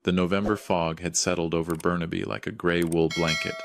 The November fog had settled over Burnaby like a gray wool blanket,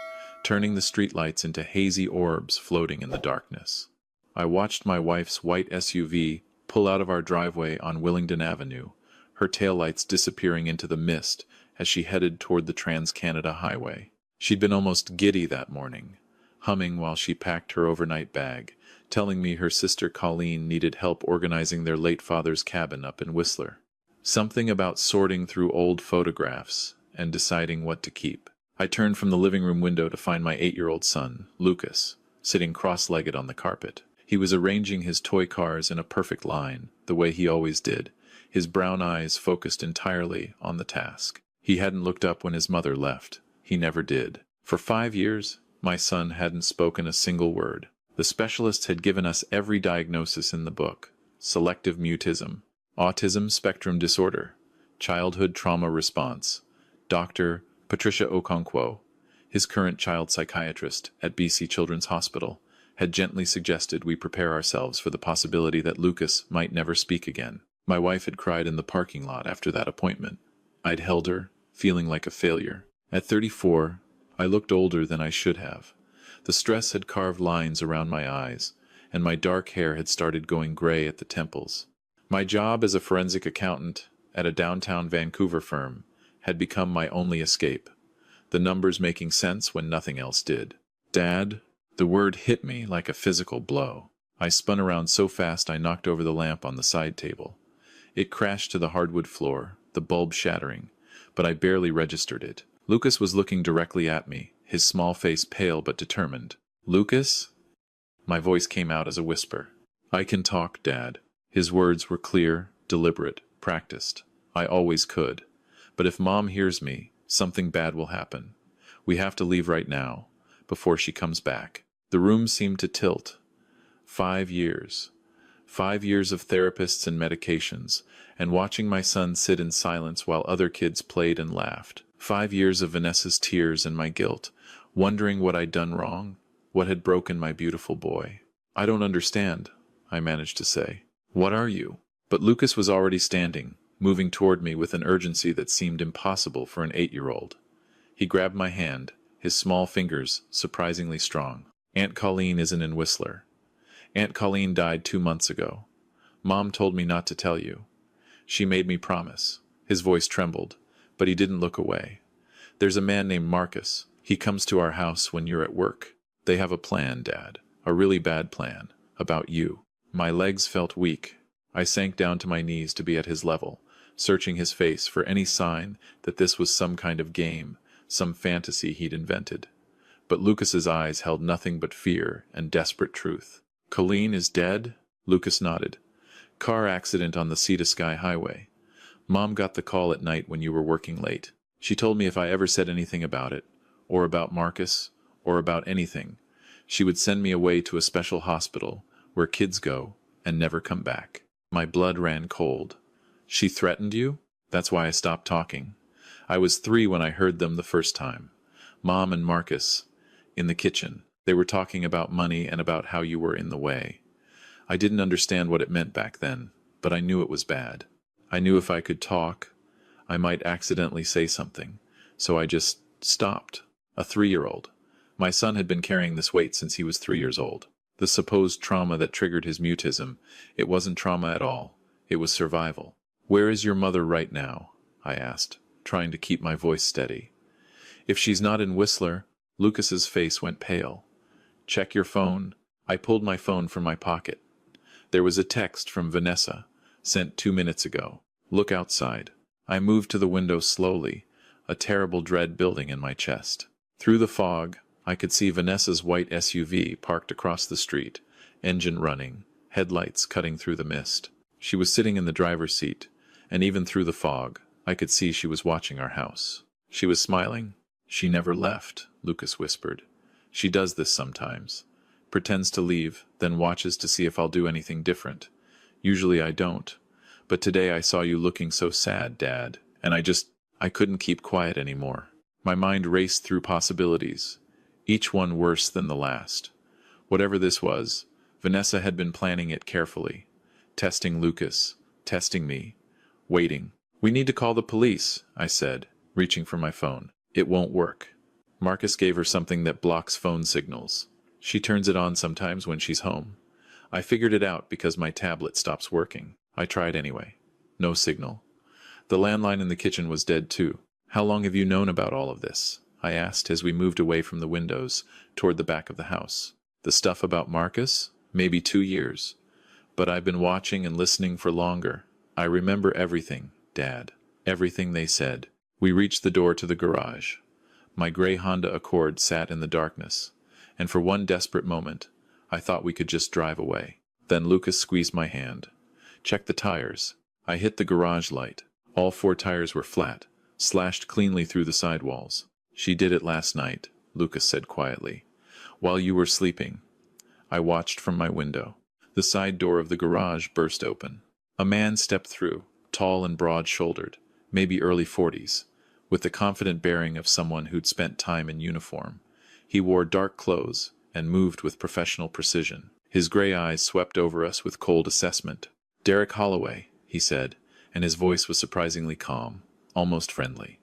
turning the streetlights into hazy orbs floating in the darkness. I watched my wife's white SUV pull out of our driveway on Willingdon Avenue, her taillights disappearing into the mist as she headed toward the Trans-Canada Highway. She'd been almost giddy that morning, humming while she packed her overnight bag, telling me her sister Colleen needed help organizing their late father's cabin up in Whistler. Something about sorting through old photographs and deciding what to keep. I turned from the living room window to find my 8-year-old son, Lucas, sitting cross-legged on the carpet. He was arranging his toy cars in a perfect line, the way he always did, his brown eyes focused entirely on the task. He hadn't looked up when his mother left. He never did. For 5 years, my son hadn't spoken a single word. The specialists had given us every diagnosis in the book: selective mutism, autism spectrum disorder, childhood trauma response. Dr. Patricia Okonkwo, his current child psychiatrist at BC Children's Hospital, had gently suggested we prepare ourselves for the possibility that Lucas might never speak again. My wife had cried in the parking lot after that appointment. I'd held her, feeling like a failure. At 34, I looked older than I should have. The stress had carved lines around my eyes, and my dark hair had started going gray at the temples. My job as a forensic accountant at a downtown Vancouver firm had become my only escape, the numbers making sense when nothing else did. Dad, the word hit me like a physical blow. I spun around so fast I knocked over the lamp on the side table. It crashed to the hardwood floor, the bulb shattering, but I barely registered it. Lucas was looking directly at me, his small face pale but determined. "Lucas?" My voice came out as a whisper. "I can talk, Dad." His words were clear, deliberate, practiced. I always could. But if Mom hears me, something bad will happen. We have to leave right now, before she comes back. The room seemed to tilt. 5 years. 5 years of therapists and medications, and watching my son sit in silence while other kids played and laughed. 5 years of Vanessa's tears and my guilt, wondering what I'd done wrong, what had broken my beautiful boy. "I don't understand," I managed to say. "What are you?" But Lucas was already standing, moving toward me with an urgency that seemed impossible for an 8-year-old. He grabbed my hand, his small fingers surprisingly strong. "Aunt Colleen isn't in Whistler. Aunt Colleen died 2 months ago. Mom told me not to tell you. She made me promise." His voice trembled, but he didn't look away. "There's a man named Marcus. He comes to our house when you're at work. They have a plan, Dad, a really bad plan, about you." My legs felt weak. I sank down to my knees to be at his level, searching his face for any sign that this was some kind of game, some fantasy he'd invented. But Lucas's eyes held nothing but fear and desperate truth. "Colleen is dead?" Lucas nodded. "Car accident on the Sea to Sky Highway. Mom got the call at night when you were working late. She told me if I ever said anything about it, or about Marcus, or about anything, she would send me away to a special hospital where kids go and never come back." My blood ran cold. "She threatened you?" That's why I stopped talking. I was 3 when I heard them the first time. Mom and Marcus, in the kitchen. They were talking about money and about how you were in the way. I didn't understand what it meant back then, but I knew it was bad. I knew if I could talk, I might accidentally say something, so I just stopped. A 3-year-old. My son had been carrying this weight since he was 3 years old. The supposed trauma that triggered his mutism, it wasn't trauma at all. It was survival. "Where is your mother right now?" I asked, trying to keep my voice steady. "If she's not in Whistler," Lucas's face went pale. "Check your phone." I pulled my phone from my pocket. There was a text from Vanessa, sent 2 minutes ago. "Look outside." I moved to the window slowly, a terrible dread building in my chest. Through the fog, I could see Vanessa's white SUV parked across the street, engine running, headlights cutting through the mist. She was sitting in the driver's seat, and even through the fog, I could see she was watching our house. She was smiling. "She never left," Lucas whispered. "She does this sometimes. Pretends to leave, then watches to see if I'll do anything different. Usually I don't. But today I saw you looking so sad, Dad, and I couldn't keep quiet anymore." My mind raced through possibilities, each one worse than the last. Whatever this was, Vanessa had been planning it carefully. Testing Lucas, testing me, waiting. We need to call the police, I said, reaching for my phone. It won't work. Marcus gave her something that blocks phone signals. She turns it on sometimes when she's home. I figured it out because my tablet stops working. I tried anyway. No signal. The landline in the kitchen was dead too. How long have you known about all of this? I asked as we moved away from the windows toward the back of the house. The stuff about Marcus? Maybe 2 years. But I've been watching and listening for longer. I remember everything, Dad. Everything they said. We reached the door to the garage. My gray Honda Accord sat in the darkness, and for one desperate moment, I thought we could just drive away. Then Lucas squeezed my hand. Check the tires. I hit the garage light. All 4 tires were flat, slashed cleanly through the sidewalls. She did it last night, Lucas said quietly. While you were sleeping. I watched from my window. The side door of the garage burst open. A man stepped through, tall and broad-shouldered, maybe early 40s, with the confident bearing of someone who'd spent time in uniform. He wore dark clothes and moved with professional precision. His gray eyes swept over us with cold assessment. Derek Holloway, he said, and his voice was surprisingly calm, almost friendly.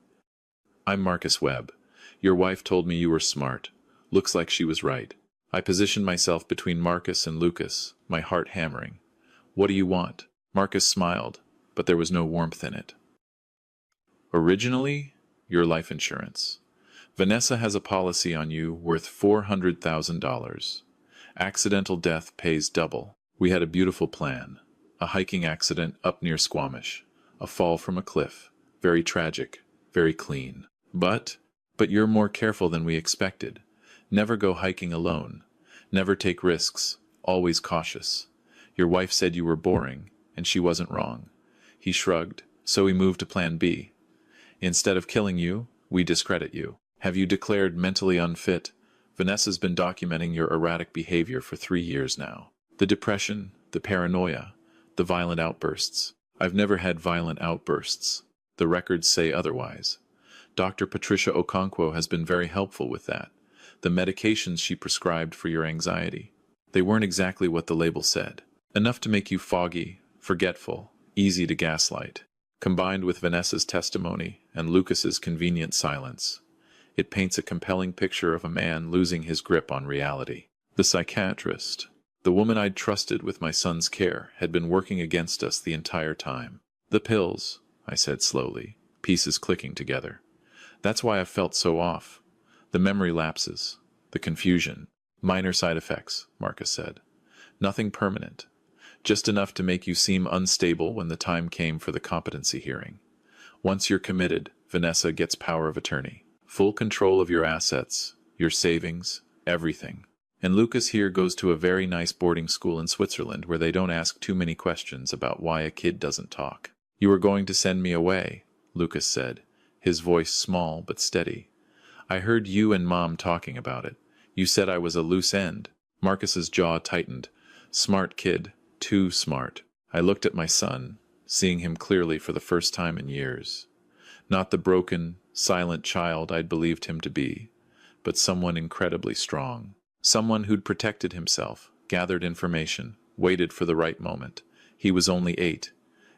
I'm Marcus Webb. Your wife told me you were smart. Looks like she was right. I positioned myself between Marcus and Lucas, my heart hammering. What do you want? Marcus smiled, but there was no warmth in it. Originally, your life insurance. Vanessa has a policy on you worth $400,000. Accidental death pays double. We had a beautiful plan. A hiking accident up near Squamish. A fall from a cliff. Very tragic. Very clean. But you're more careful than we expected. Never go hiking alone. Never take risks. Always cautious. Your wife said you were boring, and she wasn't wrong. He shrugged, so we moved to Plan B. Instead of killing you, we discredit you. Have you declared mentally unfit? Vanessa's been documenting your erratic behavior for 3 years now. The depression, the paranoia, the violent outbursts. I've never had violent outbursts. The records say otherwise. Dr. Patricia Okonkwo has been very helpful with that. The medications she prescribed for your anxiety. They weren't exactly what the label said. Enough to make you foggy, forgetful, easy to gaslight. Combined with Vanessa's testimony and Lucas's convenient silence, it paints a compelling picture of a man losing his grip on reality. The psychiatrist, the woman I'd trusted with my son's care, had been working against us the entire time. The pills, I said slowly, pieces clicking together. That's why I felt so off. The memory lapses, the confusion, minor side effects, Marcus said. Nothing permanent. Just enough to make you seem unstable when the time came for the competency hearing. Once you're committed, Vanessa gets power of attorney. Full control of your assets, your savings, everything. And Lucas here goes to a very nice boarding school in Switzerland where they don't ask too many questions about why a kid doesn't talk. You were going to send me away, Lucas said, his voice small but steady. I heard you and Mom talking about it. You said I was a loose end. Marcus's jaw tightened. Smart kid. Too smart. I looked at my son, seeing him clearly for the first time in years. Not the broken, silent child I'd believed him to be, but someone incredibly strong. Someone who'd protected himself, gathered information, waited for the right moment. He was only 8,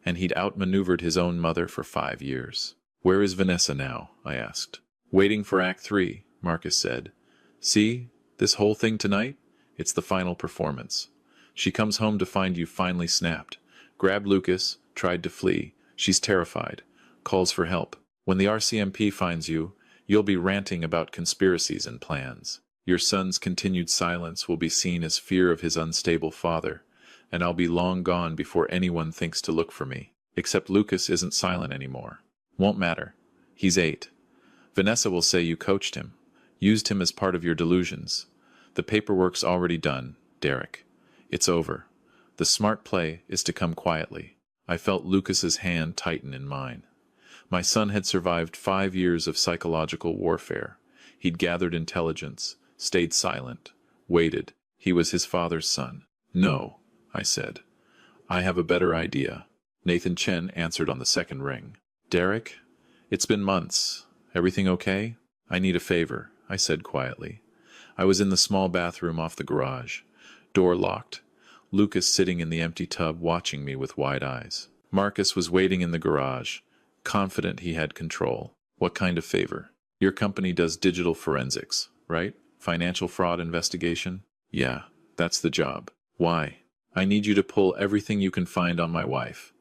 and he'd outmaneuvered his own mother for 5 years. Where is Vanessa now? I asked. Waiting for Act 3, Marcus said. See, this whole thing tonight? It's the final performance. She comes home to find you finally snapped. Grabbed Lucas, tried to flee. She's terrified. Calls for help. When the RCMP finds you, you'll be ranting about conspiracies and plans. Your son's continued silence will be seen as fear of his unstable father, and I'll be long gone before anyone thinks to look for me. Except Lucas isn't silent anymore. Won't matter. He's 8. Vanessa will say you coached him, used him as part of your delusions. The paperwork's already done, Derek. It's over. The smart play is to come quietly. I felt Lucas's hand tighten in mine. My son had survived 5 years of psychological warfare. He'd gathered intelligence, stayed silent, waited. He was his father's son. No, I said. I have a better idea. Nathan Chen answered on the second ring. Derek, it's been months. Everything okay? I need a favor, I said quietly. I was in the small bathroom off the garage. Door locked. Lucas sitting in the empty tub watching me with wide eyes. Marcus was waiting in the garage, confident he had control. What kind of favor? Your company does digital forensics, right? Financial fraud investigation? Yeah, that's the job. Why? I need you to pull everything you can find on my wife.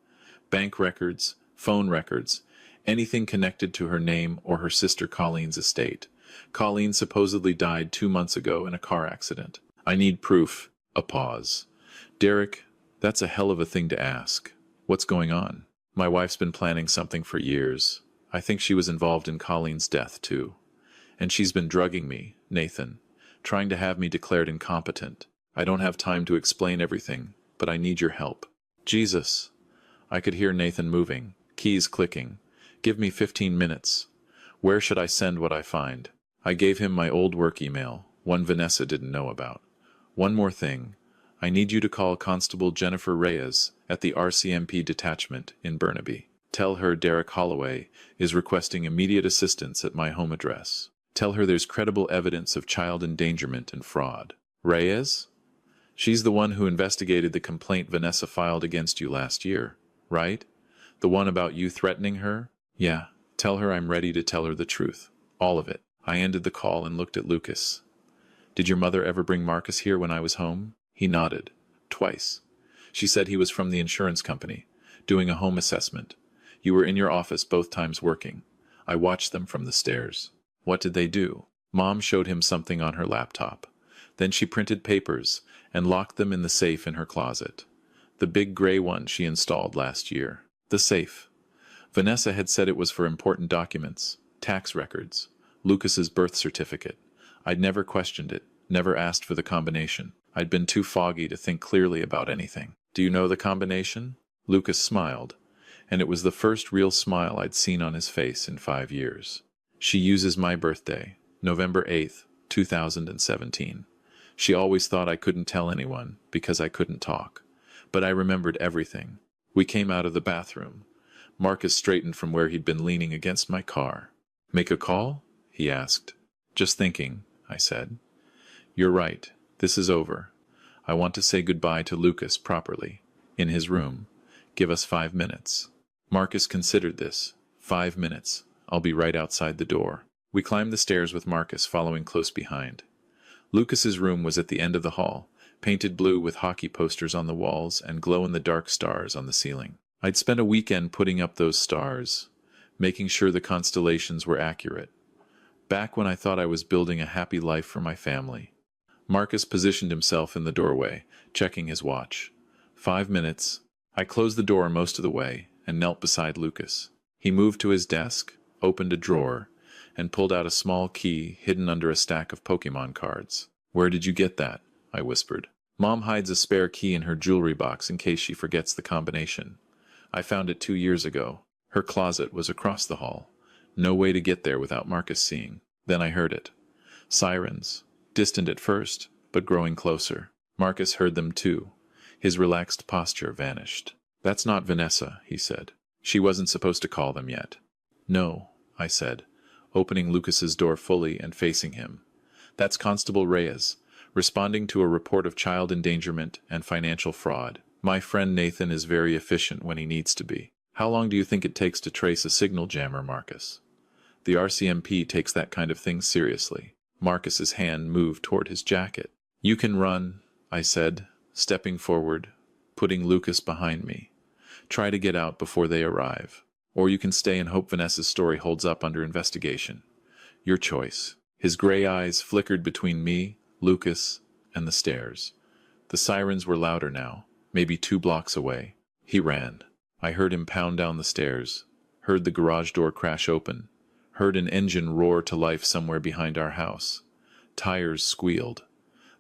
Bank records, phone records, anything connected to her name or her sister Colleen's estate. Colleen supposedly died 2 months ago in a car accident. I need proof. A pause. Derek, that's a hell of a thing to ask. What's going on? My wife's been planning something for years. I think she was involved in Colleen's death, too. And she's been drugging me, Nathan, trying to have me declared incompetent. I don't have time to explain everything, but I need your help. Jesus. I could hear Nathan moving, keys clicking. Give me 15 minutes. Where should I send what I find? I gave him my old work email, one Vanessa didn't know about. One more thing. I need you to call Constable Jennifer Reyes at the RCMP detachment in Burnaby. Tell her Derek Holloway is requesting immediate assistance at my home address. Tell her there's credible evidence of child endangerment and fraud. Reyes? She's the one who investigated the complaint Vanessa filed against you last year, right? The one about you threatening her? Yeah. Tell her I'm ready to tell her the truth. All of it. I ended the call and looked at Lucas. Did your mother ever bring Marcus here when I was home? He nodded. Twice. She said he was from the insurance company, doing a home assessment. You were in your office both times working. I watched them from the stairs. What did they do? Mom showed him something on her laptop. Then she printed papers and locked them in the safe in her closet. The big gray one she installed last year. The safe. Vanessa had said it was for important documents, tax records, Lucas's birth certificate. I'd never questioned it, never asked for the combination. I'd been too foggy to think clearly about anything. Do you know the combination? Lucas smiled, and it was the first real smile I'd seen on his face in 5 years. She uses my birthday, November 8th, 2017. She always thought I couldn't tell anyone because I couldn't talk. But I remembered everything. We came out of the bathroom. Marcus straightened from where he'd been leaning against my car. Make a call? He asked. Just thinking, I said. You're right. This is over. I want to say goodbye to Lucas properly, in his room. Give us 5 minutes. Marcus considered this. 5 minutes. I'll be right outside the door. We climbed the stairs with Marcus following close behind. Lucas's room was at the end of the hall, painted blue with hockey posters on the walls and glow-in-the-dark stars on the ceiling. I'd spent a weekend putting up those stars, making sure the constellations were accurate. Back when I thought I was building a happy life for my family. Marcus positioned himself in the doorway, checking his watch. 5 minutes. I closed the door most of the way and knelt beside Lucas. He moved to his desk, opened a drawer, and pulled out a small key hidden under a stack of Pokemon cards. Where did you get that? I whispered. Mom hides a spare key in her jewelry box in case she forgets the combination. I found it 2 years ago. Her closet was across the hall. No way to get there without Marcus seeing. Then I heard it. Sirens. Distant at first, but growing closer. Marcus heard them too. His relaxed posture vanished. That's not Vanessa, he said. She wasn't supposed to call them yet. No, I said, opening Lucas's door fully and facing him. That's Constable Reyes, responding to a report of child endangerment and financial fraud. My friend Nathan is very efficient when he needs to be. How long do you think it takes to trace a signal jammer, Marcus? The RCMP takes that kind of thing seriously. Marcus's hand moved toward his jacket. You can run, I said, stepping forward, putting Lucas behind me. Try to get out before they arrive. Or you can stay and hope Vanessa's story holds up under investigation. Your choice. His gray eyes flickered between me, Lucas, and the stairs. The sirens were louder now, maybe 2 blocks away. He ran. I heard him pound down the stairs, heard the garage door crash open, heard an engine roar to life somewhere behind our house. Tires squealed.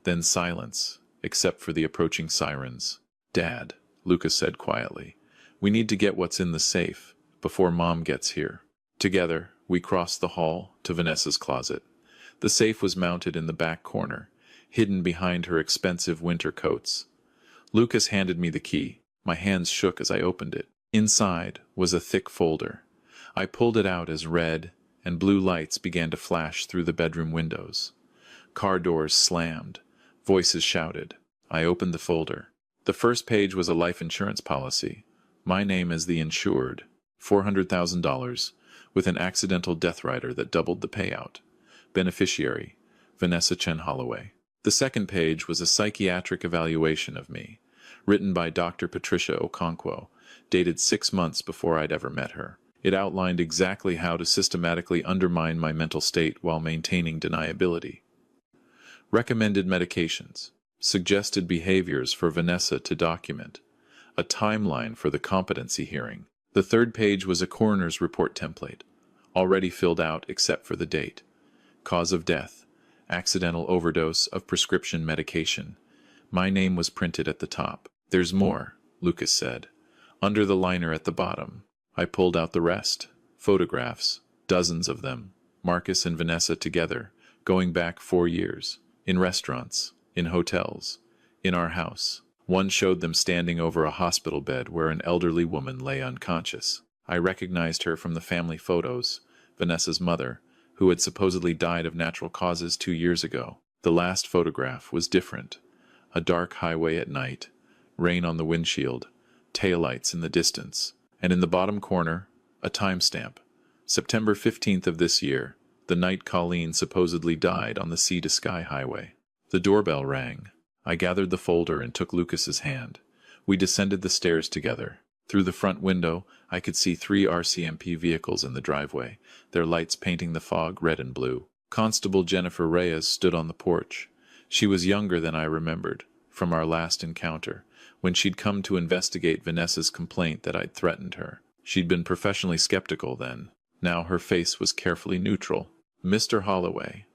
Then silence, except for the approaching sirens. Dad, Lucas said quietly, we need to get what's in the safe before Mom gets here. Together, we crossed the hall to Vanessa's closet. The safe was mounted in the back corner, hidden behind her expensive winter coats. Lucas handed me the key. My hands shook as I opened it. Inside was a thick folder. I pulled it out as red and blue lights began to flash through the bedroom windows. Car doors slammed. Voices shouted. I opened the folder. The first page was a life insurance policy. My name as the insured. $400,000, with an accidental death rider that doubled the payout. Beneficiary, Vanessa Chen Holloway. The second page was a psychiatric evaluation of me, written by Dr. Patricia Okonkwo, dated 6 months before I'd ever met her. It outlined exactly how to systematically undermine my mental state while maintaining deniability. Recommended medications, suggested behaviors for Vanessa to document, a timeline for the competency hearing. The third page was a coroner's report template, already filled out except for the date. Cause of death, accidental overdose of prescription medication. My name was printed at the top. There's more, Lucas said. Under the liner at the bottom. I pulled out the rest. Photographs, dozens of them. Marcus and Vanessa together, going back 4 years. In restaurants, in hotels, in our house. One showed them standing over a hospital bed where an elderly woman lay unconscious. I recognized her from the family photos, Vanessa's mother, who had supposedly died of natural causes 2 years ago. The last photograph was different. A dark highway at night, rain on the windshield, taillights in the distance, and in the bottom corner, a timestamp. September 15th of this year, the night Colleen supposedly died on the Sea to Sky highway. The doorbell rang. I gathered the folder and took Lucas's hand. We descended the stairs together. Through the front window, I could see 3 RCMP vehicles in the driveway, their lights painting the fog red and blue. Constable Jennifer Reyes stood on the porch. She was younger than I remembered, from our last encounter, when she'd come to investigate Vanessa's complaint that I'd threatened her. She'd been professionally skeptical then. Now her face was carefully neutral. Mr. Holloway,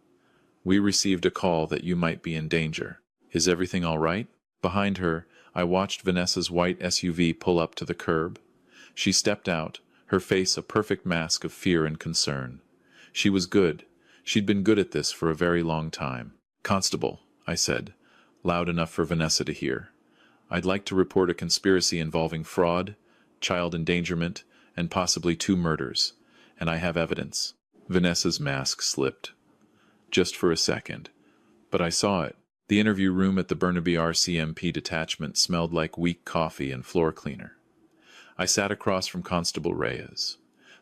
we received a call that you might be in danger. Is everything all right? Behind her, I watched Vanessa's white SUV pull up to the curb. She stepped out, her face a perfect mask of fear and concern. She was good. She'd been good at this for a very long time. Constable, I said, loud enough for Vanessa to hear. I'd like to report a conspiracy involving fraud, child endangerment, and possibly 2 murders. And I have evidence. Vanessa's mask slipped. Just for a second. But I saw it. The interview room at the Burnaby RCMP detachment smelled like weak coffee and floor cleaner. I sat across from Constable Reyes.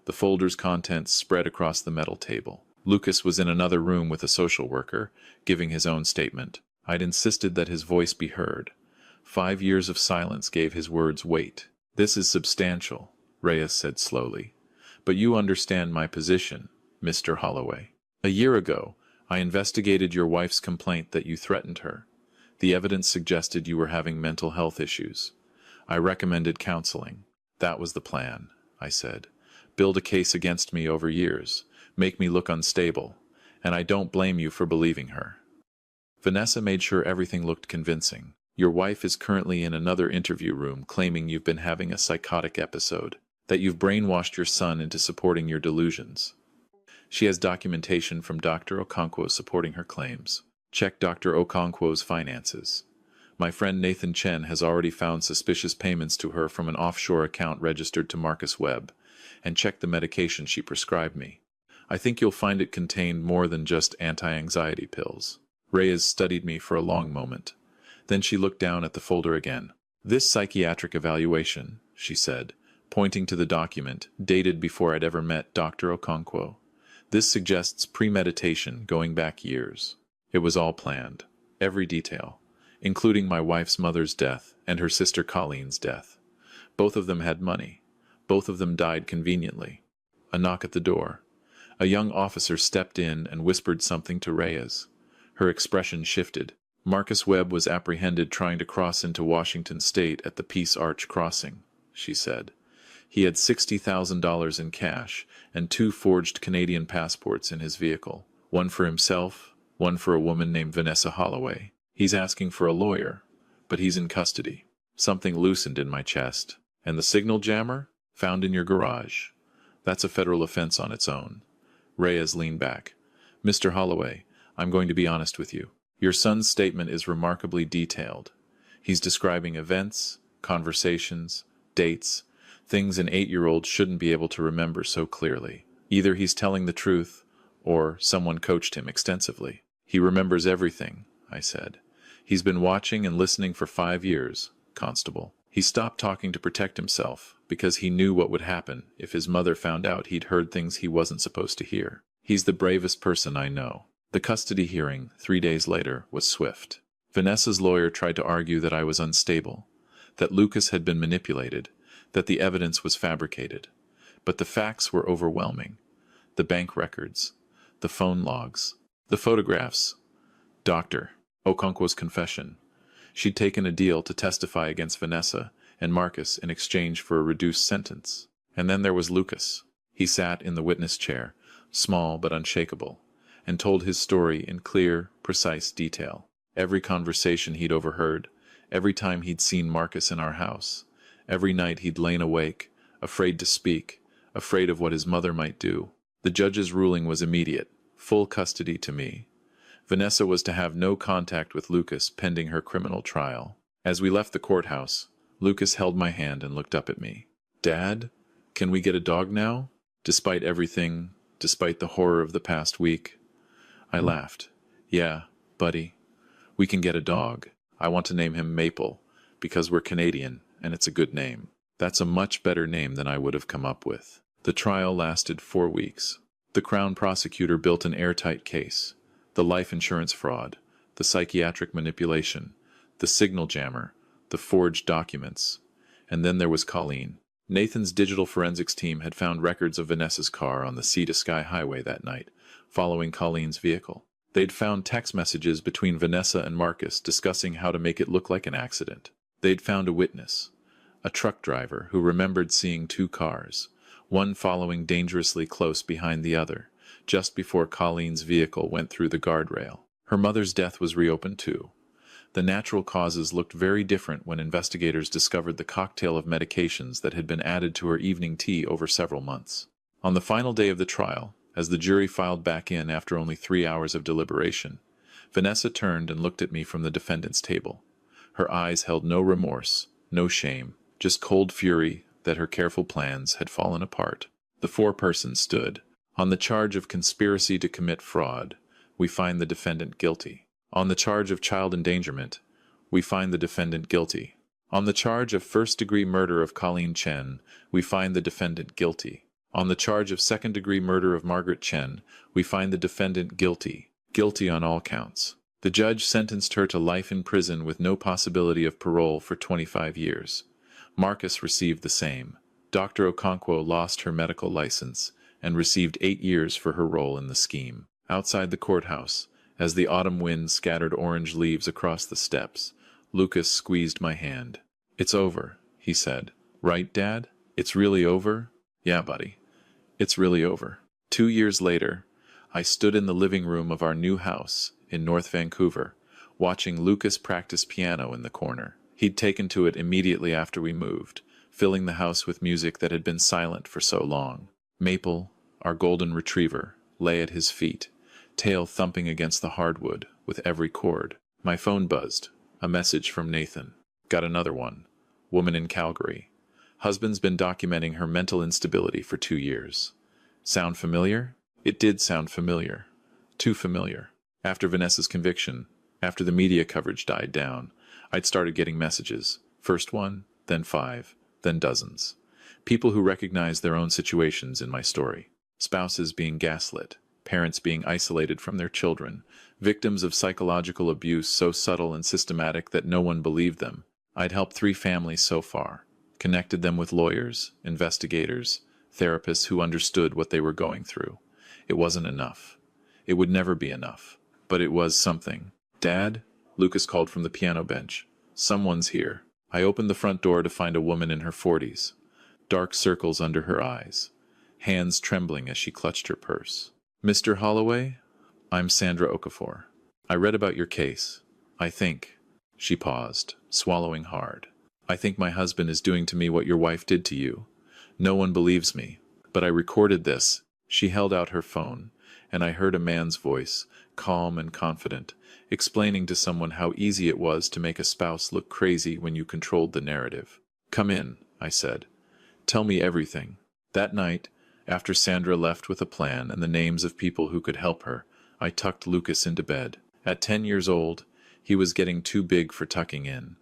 The folder's contents spread across the metal table. Lucas was in another room with a social worker, giving his own statement. I'd insisted that his voice be heard. 5 years of silence gave his words weight. This is substantial, Reyes said slowly. But you understand my position, Mr. Holloway. A year ago, I investigated your wife's complaint that you threatened her. The evidence suggested you were having mental health issues. I recommended counseling. That was the plan, I said. Build a case against me over years, make me look unstable, and I don't blame you for believing her. Vanessa made sure everything looked convincing. Your wife is currently in another interview room claiming you've been having a psychotic episode, that you've brainwashed your son into supporting your delusions. She has documentation from Dr. Okonkwo supporting her claims. Check Dr. Okonkwo's finances. My friend Nathan Chen has already found suspicious payments to her from an offshore account registered to Marcus Webb, and check the medication she prescribed me. I think you'll find it contained more than just anti-anxiety pills. Reyes studied me for a long moment. Then she looked down at the folder again. This psychiatric evaluation, she said, pointing to the document, dated before I'd ever met Dr. Okonkwo. This suggests premeditation going back years. It was all planned. Every detail, including my wife's mother's death and her sister Colleen's death. Both of them had money. Both of them died conveniently. A knock at the door. A young officer stepped in and whispered something to Reyes. Her expression shifted. Marcus Webb was apprehended trying to cross into Washington State at the Peace Arch crossing, she said. He had $60,000 in cash and 2 forged Canadian passports in his vehicle. One for himself, one for a woman named Vanessa Holloway. He's asking for a lawyer, but he's in custody. Something loosened in my chest. And the signal jammer? Found in your garage. That's a federal offense on its own. Reyes leaned back. Mr. Holloway, I'm going to be honest with you. Your son's statement is remarkably detailed. He's describing events, conversations, dates, things an 8-year-old shouldn't be able to remember so clearly. Either he's telling the truth, or someone coached him extensively. He remembers everything, I said. He's been watching and listening for 5 years, Constable. He stopped talking to protect himself, because he knew what would happen if his mother found out he'd heard things he wasn't supposed to hear. He's the bravest person I know. The custody hearing, 3 days later, was swift. Vanessa's lawyer tried to argue that I was unstable, that Lucas had been manipulated, that the evidence was fabricated. But the facts were overwhelming. The bank records, the phone logs, the photographs. Dr. Okonkwo's confession. She'd taken a deal to testify against Vanessa and Marcus in exchange for a reduced sentence. And then there was Lucas. He sat in the witness chair, small but unshakable, and told his story in clear, precise detail. Every conversation he'd overheard, every time he'd seen Marcus in our house, every night he'd lain awake, afraid to speak, afraid of what his mother might do. The judge's ruling was immediate, full custody to me. Vanessa was to have no contact with Lucas pending her criminal trial. As we left the courthouse, Lucas held my hand and looked up at me. "Dad, can we get a dog now? Despite everything, despite the horror of the past week." I laughed. "Yeah, buddy, we can get a dog. I want to name him Maple, because we're Canadian, and it's a good name." That's a much better name than I would have come up with. The trial lasted 4 weeks. The Crown prosecutor built an airtight case. The life insurance fraud, the psychiatric manipulation, the signal jammer, the forged documents. And then there was Colleen. Nathan's digital forensics team had found records of Vanessa's car on the Sea to Sky highway that night, following Colleen's vehicle. They'd found text messages between Vanessa and Marcus discussing how to make it look like an accident. They'd found a witness, a truck driver who remembered seeing 2 cars, one following dangerously close behind the other, just before Colleen's vehicle went through the guardrail. Her mother's death was reopened too. The natural causes looked very different when investigators discovered the cocktail of medications that had been added to her evening tea over several months. On the final day of the trial, as the jury filed back in after only 3 hours of deliberation, Vanessa turned and looked at me from the defendant's table. Her eyes held no remorse, no shame, just cold fury that her careful plans had fallen apart. The 4 persons stood. On the charge of conspiracy to commit fraud, we find the defendant guilty. On the charge of child endangerment, we find the defendant guilty. On the charge of first-degree murder of Colleen Chen, we find the defendant guilty. On the charge of second-degree murder of Margaret Chen, we find the defendant guilty. Guilty on all counts. The judge sentenced her to life in prison with no possibility of parole for 25 years. Marcus received the same. Dr. Okonkwo lost her medical license and received 8 years for her role in the scheme. Outside the courthouse, as the autumn wind scattered orange leaves across the steps, Lucas squeezed my hand. "It's over," he said. "Right, Dad? It's really over?" "Yeah, buddy. It's really over." 2 years later, I stood in the living room of our new house in North Vancouver, watching Lucas practice piano in the corner. He'd taken to it immediately after we moved, filling the house with music that had been silent for so long. Maple, our golden retriever, lay at his feet, tail thumping against the hardwood with every chord. My phone buzzed. A message from Nathan. Got another one. Woman in Calgary. Husband's been documenting her mental instability for 2 years. Sound familiar? It did sound familiar. Too familiar. After Vanessa's conviction, after the media coverage died down, I'd started getting messages. First one, then 5, then dozens. People who recognized their own situations in my story. Spouses being gaslit, parents being isolated from their children, victims of psychological abuse so subtle and systematic that no one believed them. I'd helped 3 families so far, connected them with lawyers, investigators, therapists who understood what they were going through. It wasn't enough. It would never be enough, but it was something. "Dad?" Lucas called from the piano bench. "Someone's here." I opened the front door to find a woman in her 40s. Dark circles under her eyes, hands trembling as she clutched her purse. "Mr. Holloway? I'm Sandra Okafor. I read about your case. I think—" She paused, swallowing hard. "I think my husband is doing to me what your wife did to you. No one believes me, but I recorded this." She held out her phone, and I heard a man's voice, calm and confident, explaining to someone how easy it was to make a spouse look crazy when you controlled the narrative. "Come in," I said. "Tell me everything." That night, after Sandra left with a plan and the names of people who could help her, I tucked Lucas into bed. At 10 years old, he was getting too big for tucking in.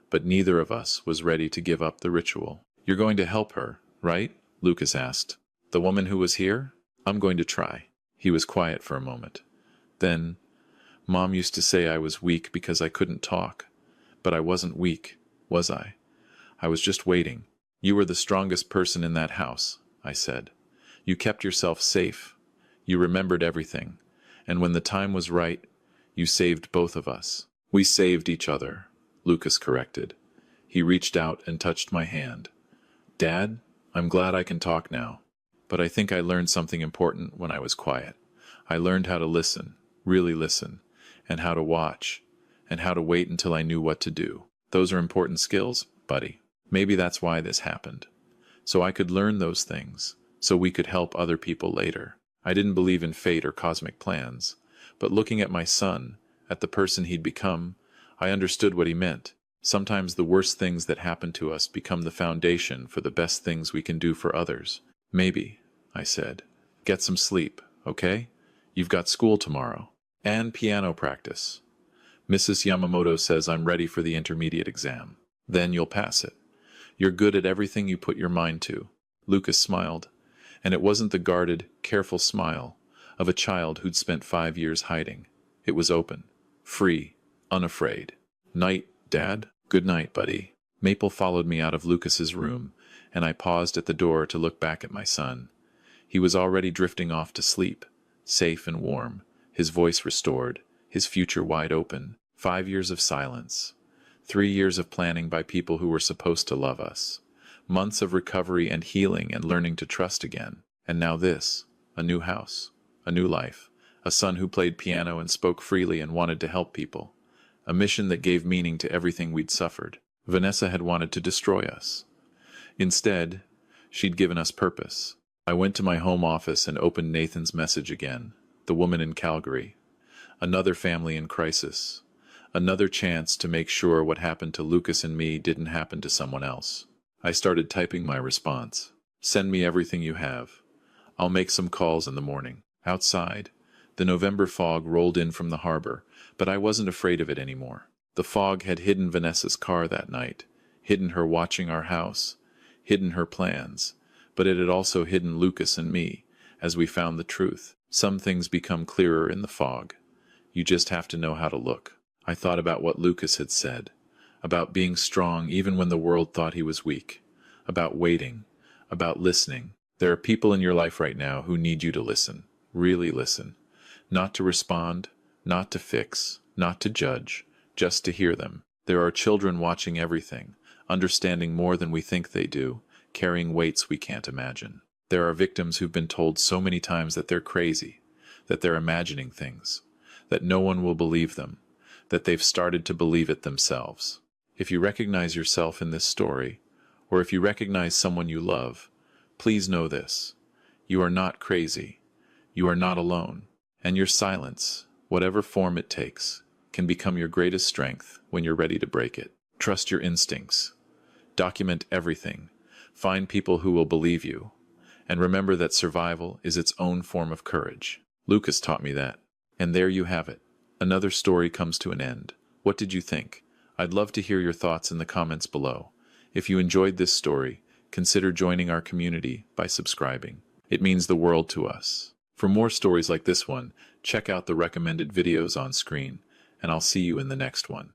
but neither of us was ready to give up the ritual. "You're going to help her, right?" Lucas asked. "The woman who was here?" "I'm going to try." He was quiet for a moment. Then, "Mom used to say I was weak because I couldn't talk. But I wasn't weak, was I? I was just waiting." "You were the strongest person in that house," I said. "You kept yourself safe. You remembered everything. And when the time was right, you saved both of us." "We saved each other," Lucas corrected. He reached out and touched my hand. "Dad, I'm glad I can talk now. But I think I learned something important when I was quiet. I learned how to listen, really listen, and how to watch, and how to wait until I knew what to do. Those are important skills, buddy. Maybe that's why this happened. So I could learn those things, so we could help other people later. I didn't believe in fate or cosmic plans, but looking at my son, at the person he'd become, I understood what he meant. Sometimes the worst things that happen to us become the foundation for the best things we can do for others. "Maybe," I said. "Get some sleep, okay? You've got school tomorrow. And piano practice. Mrs. Yamamoto says I'm ready for the intermediate exam. Then you'll pass it. You're good at everything you put your mind to." Lucas smiled, and it wasn't the guarded, careful smile of a child who'd spent 5 years hiding. It was open, free, unafraid. "Night, Dad." "Good night, buddy." Maple followed me out of Lucas's room, and I paused at the door to look back at my son. He was already drifting off to sleep, safe and warm, his voice restored, his future wide open. 5 years of silence. 3 years of planning by people who were supposed to love us. Months of recovery and healing and learning to trust again. And now this, a new house, a new life, a son who played piano and spoke freely and wanted to help people. A mission that gave meaning to everything we'd suffered. Vanessa had wanted to destroy us. Instead, she'd given us purpose. I went to my home office and opened Nathan's message again. The woman in Calgary. Another family in crisis. Another chance to make sure what happened to Lucas and me didn't happen to someone else. I started typing my response. "Send me everything you have. I'll make some calls in the morning." Outside, the November fog rolled in from the harbor, but I wasn't afraid of it anymore. The fog had hidden Vanessa's car that night, hidden her watching our house, hidden her plans, but it had also hidden Lucas and me, as we found the truth. Some things become clearer in the fog. You just have to know how to look. I thought about what Lucas had said, about being strong even when the world thought he was weak, about waiting, about listening. There are people in your life right now who need you to listen, really listen. Not to respond, not to fix, not to judge, just to hear them. There are children watching everything, understanding more than we think they do, carrying weights we can't imagine. There are victims who've been told so many times that they're crazy, that they're imagining things, that no one will believe them, that they've started to believe it themselves. If you recognize yourself in this story, or if you recognize someone you love, please know this. You are not crazy. You are not alone. And your silence, whatever form it takes, can become your greatest strength when you're ready to break it. Trust your instincts. Document everything. Find people who will believe you. And remember that survival is its own form of courage. Lucas taught me that. And there you have it. Another story comes to an end. What did you think? I'd love to hear your thoughts in the comments below. If you enjoyed this story, consider joining our community by subscribing. It means the world to us. For more stories like this one, check out the recommended videos on screen, and I'll see you in the next one.